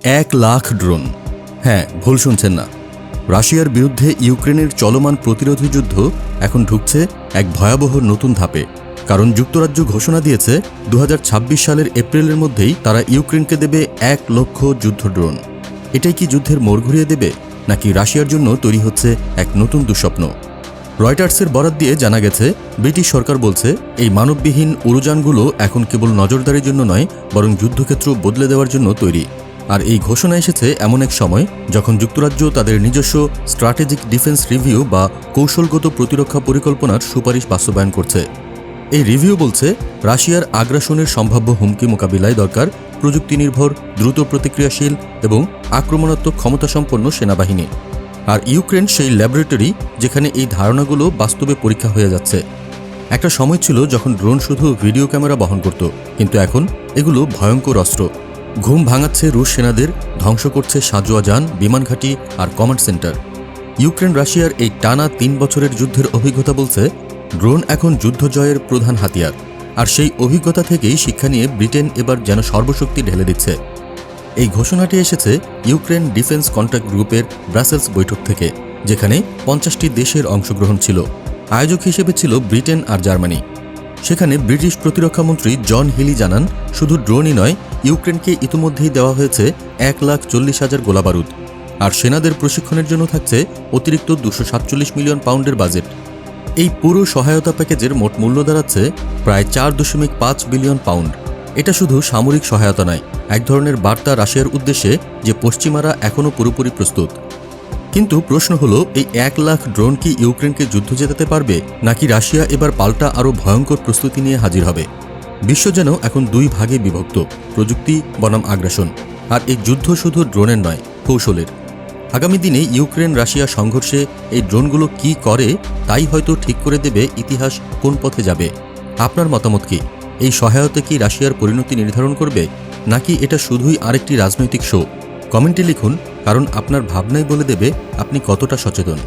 1,00,000 drone. হ্যাঁ, ভুল শুনছেন না। রাশিয়ার বিরুদ্ধে ইউক্রেনের চলমান প্রতিরোধী যুদ্ধ এখন ঢুকছে এক ভয়াবহ নতুন ধাপে। কারণ যুক্তরাজ্য ঘোষণা দিয়েছে 2026 সালের এপ্রিলের মধ্যেই তারা ইউক্রেনকে দেবে 1,00,000 যুদ্ধ ড্রোন। এটাই কি যুদ্ধের মোড় ঘুরিয়ে দেবে, নাকি রাশিয়ার জন্য তৈরি হচ্ছে এক নতুন দুঃস্বপ্ন? রয়টার্সের বরাত দিয়ে জানা গেছে, ব্রিটিশ সরকার বলছে এই মানববিহীন উড়োযানগুলো এখন কেবল নজরদারির জন্য নয়, বরং যুদ্ধক্ষেত্র বদলে দেওয়ার জন্য তৈরি। আর এই ঘোষণা এসেছে এমন এক সময় যখন যুক্তরাজ্য তাদের নিজস্ব স্ট্র্যাটেজিক ডিফেন্স রিভিউ বা কৌশলগত প্রতিরক্ষা পরিকল্পনার সুপারিশ বাস্তবায়ন করছে। এই রিভিউ বলছে, রাশিয়ার আগ্রাসনের সম্ভাব্য হুমকি মোকাবিলায় দরকার প্রযুক্তি নির্ভর, দ্রুত প্রতিক্রিয়াশীল এবং আক্রমণাত্মক ক্ষমতাসম্পন্ন সেনাবাহিনী। আর ইউক্রেন সেই ল্যাবরেটরি যেখানে এই ধারণাগুলো বাস্তবে পরীক্ষা হয়ে যাচ্ছে। একটা সময় ছিল যখন ড্রোন শুধু ভিডিও ক্যামেরা বহন করত, কিন্তু এখন এগুলো ভয়ঙ্কর অস্ত্র। ঘুম ভাঙাচ্ছে রুশ সেনাদের, ধ্বংস করছে সাঁজোয়া যান, বিমান ঘাঁটি আর কমান্ড সেন্টার। ইউক্রেন রাশিয়ার এই টানা 3 বছরের যুদ্ধের অভিজ্ঞতা বলছে, ড্রোন এখন যুদ্ধ জয়ের প্রধান হাতিয়ার। আর সেই অভিজ্ঞতা থেকেই শিক্ষা নিয়ে ব্রিটেন এবার যেন সর্বশক্তি ঢেলে দিচ্ছে। এই ঘোষণাটি এসেছে ইউক্রেন ডিফেন্স কন্ট্যাক্ট গ্রুপের ব্রাসেলস বৈঠক থেকে, যেখানে 50টি দেশের অংশগ্রহণ ছিল। আয়োজক হিসেবে ছিল ব্রিটেন আর জার্মানি। সেখানে ব্রিটিশ প্রতিরক্ষামন্ত্রী জন হিলি জানান, শুধু ড্রোনই নয়, ইউক্রেনকে ইতিমধ্যেই দেওয়া হয়েছে 1,40,000 গোলাবারুদ। আর সেনাদের প্রশিক্ষণের জন্য থাকছে অতিরিক্ত 247 মিলিয়ন পাউন্ডের বাজেট। এই পুরো সহায়তা প্যাকেজের মোট মূল্য দাঁড়াচ্ছে প্রায় 4.5 বিলিয়ন পাউন্ড। এটা শুধু সামরিক সহায়তা নয়, এক ধরনের বার্তা রাশিয়ার উদ্দেশ্যে যে পশ্চিমারা এখনও পুরোপুরি প্রস্তুত। কিন্তু প্রশ্ন হলো, এই 1,00,000 ড্রোন কি ইউক্রেনকে যুদ্ধ জেতাতে পারবে, নাকি রাশিয়া এবার পাল্টা আরও ভয়ঙ্কর প্রস্তুতি নিয়ে হাজির হবে? বিশ্ব যেন এখন 2 ভাগে বিভক্ত, প্রযুক্তি বনাম আগ্রাসন। আর এই যুদ্ধ শুধু ড্রোনের নয়, কৌশলের। আগামী দিনে ইউক্রেন রাশিয়া সংঘর্ষে এই ড্রোনগুলো কি করে, তাই হয়তো ঠিক করে দেবে ইতিহাস কোন পথে যাবে। আপনার মতামত কি? এই সহায়তা কি রাশিয়ার পরিণতি নির্ধারণ করবে, নাকি এটা শুধুই আরেকটি রাজনৈতিক শো? কমেন্টে লিখুন, কারণ আপনার ভাবনাই বলে দেবে আপনি কতটা সচেতন।